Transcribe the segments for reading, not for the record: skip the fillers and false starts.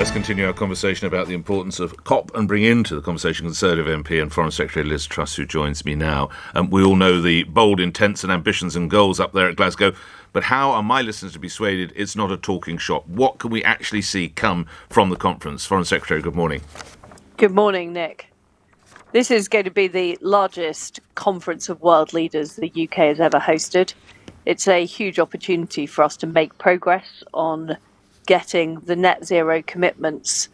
Let's continue our conversation about the importance of COP and bring into the conversation Conservative MP and Foreign Secretary Liz Truss, who joins me now. We all know the bold intents and ambitions and goals up there at Glasgow, but how are my listeners to be persuaded it's not a talking shop? What can we actually see come from the conference? Foreign Secretary, good morning. Good morning, Nick. This is going to be the largest conference of world leaders the UK has ever hosted. It's a huge opportunity for us to make progress on getting the net zero commitments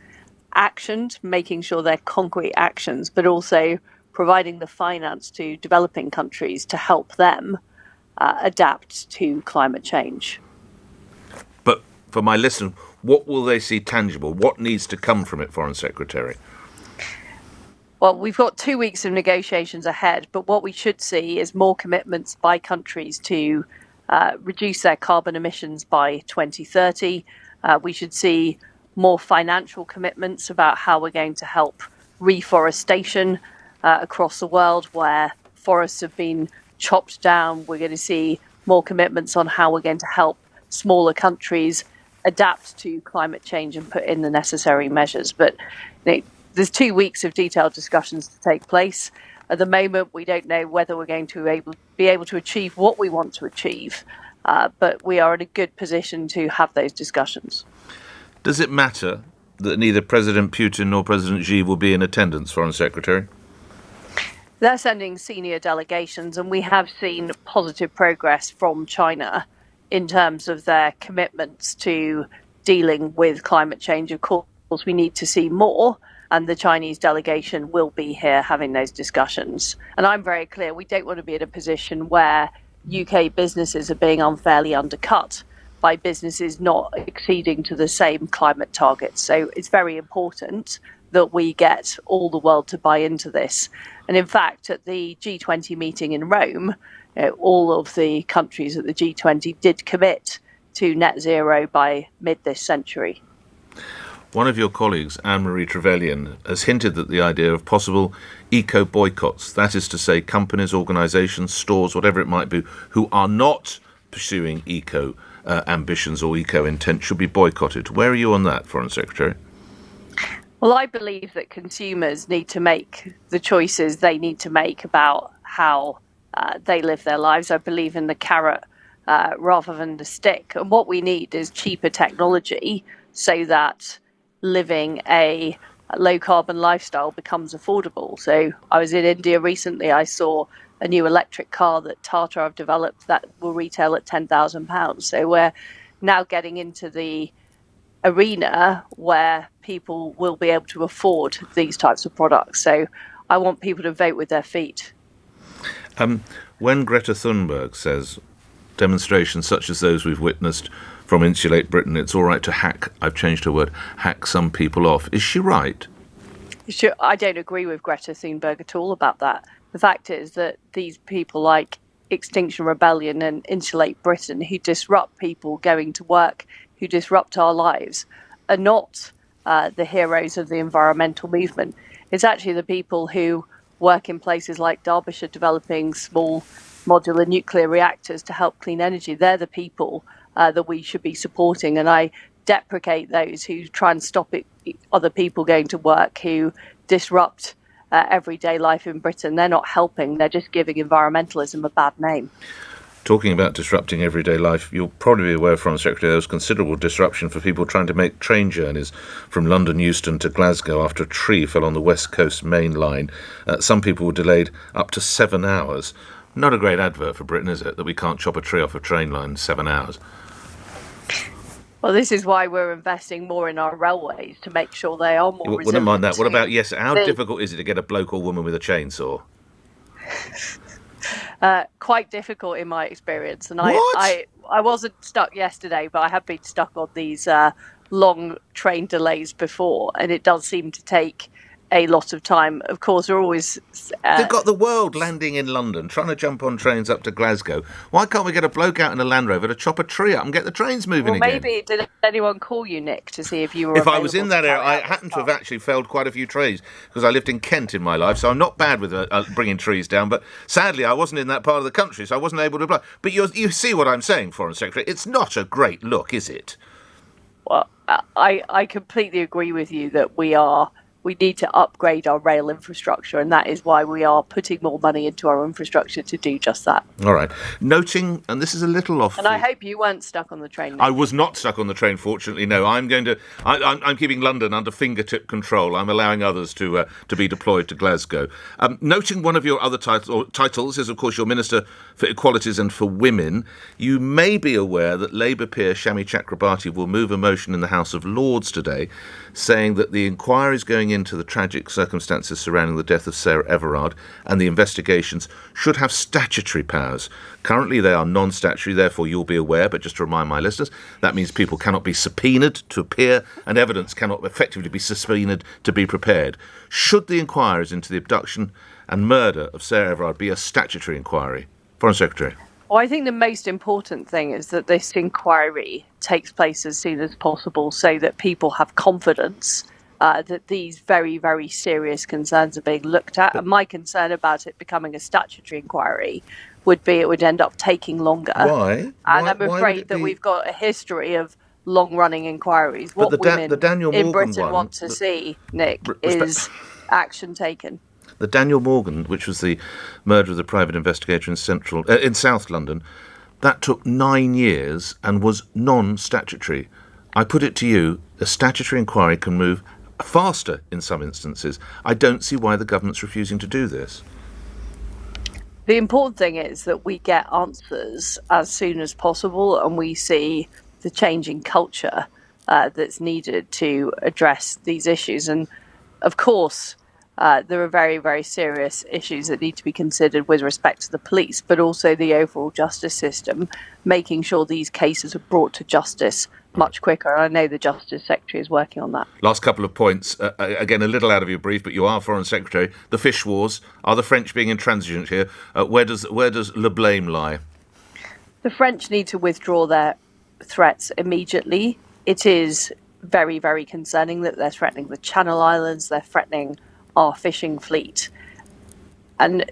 actioned, making sure they're concrete actions, but also providing the finance to developing countries to help them adapt to climate change. But for my listeners, what will they see tangible? What needs to come from it, Foreign Secretary? Well, we've got 2 weeks of negotiations ahead, but what we should see is more commitments by countries to reduce their carbon emissions by 2030. We should see more financial commitments about how we're going to help reforestation across the world where forests have been chopped down. We're going to see more commitments on how we're going to help smaller countries adapt to climate change and put in the necessary measures. But there's 2 weeks of detailed discussions to take place. At the moment, we don't know whether we're going to be able to achieve what we want to achieve, but we are in a good position to have those discussions. Does it matter that neither President Putin nor President Xi will be in attendance, Foreign Secretary? They're sending senior delegations, and we have seen positive progress from China in terms of their commitments to dealing with climate change. Of course, we need to see more, and the Chinese delegation will be here having those discussions. And I'm very clear, we don't want to be in a position where UK businesses are being unfairly undercut by businesses not acceding to the same climate targets. So it's very important that we get all the world to buy into this. And in fact, at the G20 meeting in Rome, all of the countries at the G20 did commit to net zero by mid this century. One of your colleagues, Anne-Marie Trevelyan, has hinted at the idea of possible eco-boycotts. That is to say, companies, organisations, stores, whatever it might be, who are not pursuing eco ambitions or eco-intent should be boycotted. Where are you on that, Foreign Secretary? Well, I believe that consumers need to make the choices they need to make about how they live their lives. I believe in the carrot rather than the stick. And what we need is cheaper technology so that living a low carbon lifestyle becomes affordable. So I was in India recently. I saw a new electric car that Tata have developed that will retail at £10,000. So we're now getting into the arena where people will be able to afford these types of products. So I want people to vote with their feet. When Greta Thunberg says demonstrations such as those we've witnessed from Insulate Britain, it's all right to hack, I've changed her word, hack some people off. Is she right? Sure, I don't agree with Greta Thunberg at all about that. The fact is that these people like Extinction Rebellion and Insulate Britain, who disrupt people going to work, who disrupt our lives, are not the heroes of the environmental movement. It's actually the people who work in places like Derbyshire developing small modular nuclear reactors to help clean energy. They're the people that we should be supporting. And I deprecate those who try and stop other people going to work, who disrupt everyday life in Britain. They're not helping. They're just giving environmentalism a bad name. Talking about disrupting everyday life, you'll probably be aware, Foreign Secretary, there was considerable disruption for people trying to make train journeys from London Euston to Glasgow after a tree fell on the West Coast main line. Some people were delayed up to 7 hours. Not a great advert for Britain, is it, that we can't chop a tree off a train line in 7 hours? Well, this is why we're investing more in our railways, to make sure they are more resilient. Wouldn't mind that. What about, how difficult is it to get a bloke or woman with a chainsaw? Quite difficult in my experience. And What? I wasn't stuck yesterday, but I have been stuck on these long train delays before, and it does seem to take a lot of time. Of course, we're always... They've got the world landing in London, trying to jump on trains up to Glasgow. Why can't we get a bloke out in a Land Rover to chop a tree up and get the trains moving again? Maybe, did anyone call you, Nick, to see if you were If I was in that area, I happen to have actually felled quite a few trees, because I lived in Kent in my life, so I'm not bad with bringing trees down, but sadly I wasn't in that part of the country, so I wasn't able to apply. But you see what I'm saying, Foreign Secretary, it's not a great look, is it? Well, I completely agree with you that we need to upgrade our rail infrastructure, and that is why we are putting more money into our infrastructure to do just that. All right. Noting, and this is a little off And I the... hope you weren't stuck on the train, I Nick. was not stuck on the train, fortunately. No, I'm keeping London under fingertip control. I'm allowing others to be deployed to Glasgow. Noting one of your other titles is, of course, your Minister for Equalities and for Women. You may be aware that Labour peer Shami Chakrabarti will move a motion in the House of Lords today, saying that the inquiries going into the tragic circumstances surrounding the death of Sarah Everard and the investigations should have statutory powers. Currently, they are non-statutory, therefore you'll be aware, but just to remind my listeners, that means people cannot be subpoenaed to appear and evidence cannot effectively be subpoenaed to be prepared. Should the inquiries into the abduction and murder of Sarah Everard be a statutory inquiry? Foreign Secretary. Well, I think the most important thing is that this inquiry takes place as soon as possible so that people have confidence that these very, very serious concerns are being looked at. And my concern about it becoming a statutory inquiry would be it would end up taking longer. Why? And I'm afraid that we've got a history of long-running inquiries. But What women the Daniel in Morgan Britain one, want to see, Nick, is action taken. The Daniel Morgan, which was the murder of the private investigator in South London, that took 9 years and was non-statutory. I put it to you, a statutory inquiry can move faster in some instances. I don't see why the government's refusing to do this. The important thing is that we get answers as soon as possible and we see the changing culture that's needed to address these issues. And of course, there are very, very serious issues that need to be considered with respect to the police, but also the overall justice system, making sure these cases are brought to justice much quicker. I know the Justice Secretary is working on that. Last couple of points. Again, a little out of your brief, but you are Foreign Secretary. The fish wars. Are the French being intransigent here? Where does le blame lie? The French need to withdraw their threats immediately. It is very, very concerning that they're threatening the Channel Islands, they're threatening our fishing fleet. And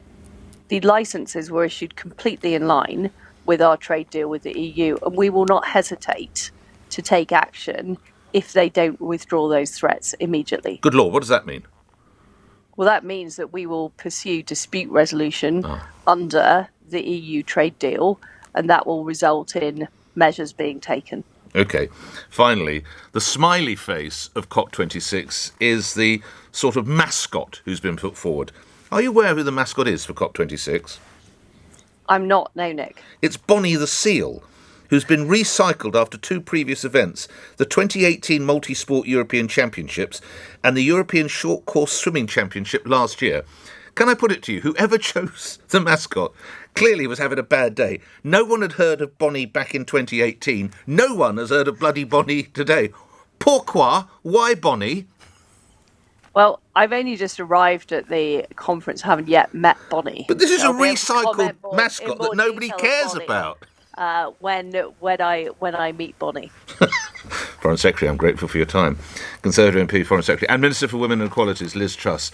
the licences were issued completely in line with our trade deal with the EU, and we will not hesitate to take action if they don't withdraw those threats immediately. Good Lord, what does that mean? Well, that means that we will pursue dispute resolution under the EU trade deal, and that will result in measures being taken. OK. Finally, the smiley face of COP26 is the sort of mascot who's been put forward. Are you aware who the mascot is for COP26? I'm not, no, Nick. It's Bonnie the Seal, who's been recycled after two previous events, the 2018 Multi-Sport European Championships and the European Short Course Swimming Championship last year. Can I put it to you, whoever chose the mascot clearly was having a bad day. No one had heard of Bonnie back in 2018. No one has heard of bloody Bonnie today. Pourquoi? Why Bonnie? Well, I've only just arrived at the conference, haven't yet met Bonnie. But this is So a I'll be able to recycled comment mascot that nobody detail cares Bonnie, about. when I meet Bonnie. Foreign Secretary, I'm grateful for your time. Conservative MP, Foreign Secretary, and Minister for Women and Equalities, Liz Truss.